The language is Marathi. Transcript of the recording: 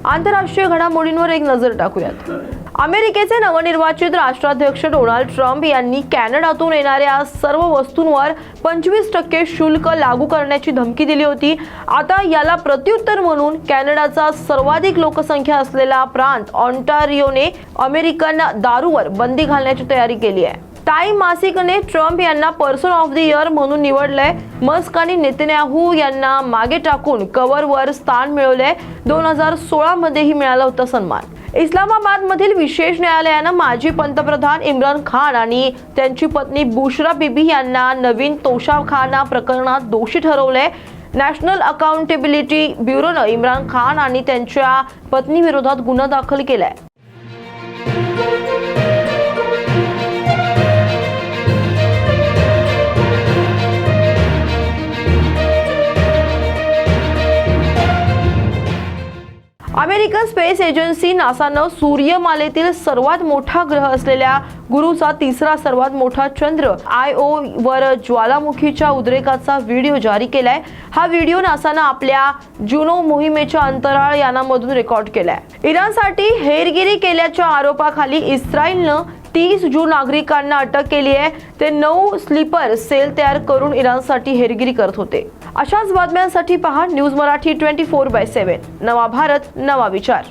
आंतरराष्ट्रीय घडामोडींवर एक नजर टाकूयात। अमेरिकेचे नवनिर्वाचित राष्ट्राध्यक्ष डोनाल्ड ट्रम्प यांनी कॅनडातून येणाऱ्या सर्व वस्तूंवर 25% शुल्क लागू करण्याची धमकी दिली होती। आता याला प्रत्युत्तर म्हणून कॅनडाचा सर्वाधिक लोकसंख्या असलेला प्रांत ऑन्टारियोने अमेरिकन दारूवर बंदी घालण्याची तयारी केली आहे। टाइम मासिकने ट्रम्प यांना पर्सन ऑफ द इयर म्हणून निवडलंय। मस्क आणि नेतन्याहू यांना मागे टाकून कव्हरवर स्थान मिळवले। 2016 मध्येही मिळाला होता सन्मान। इस्लामाबाद मधील विशेष न्यायालयानं माजी पंतप्रधान इम्रान खान आणि त्यांची पत्नी बुशरा बीबी यांना नवीन तोशाखाना प्रकरणात दोषी ठरवले। नॅशनल अकाउंटेबिलिटी ब्युरोनं इम्रान खान आणि त्यांच्या पत्नीविरोधात गुन्हा दाखल केलाय। अमेरिकन स्पेस एजन्सी नासानं सूर्यमालेतील सर्वात मोठा ग्रह असलेल्या गुरूचा तिसरा सर्वात मोठा चंद्र IO वर ज्वालामुखीच्या उद्रेकाचा व्हिडिओ जारी केलाय। हा व्हिडिओ नासानं आपल्या जुनो मोहिमेच्या अंतराळ यानामधून रेकॉर्ड केलाय। इराणसाठी हेरगिरी केल्याच्या आरोपाखाली इस्रायलनं 30 जून नागरिकांना अटक केली आहे। ते 9 स्लीपर सेल तयार करून इराणसाठी हेरगिरी करत होते। अशाच बातम्यांसाठी पहा न्यूज मराठी 24/7। नवा भारत, नवा विचार।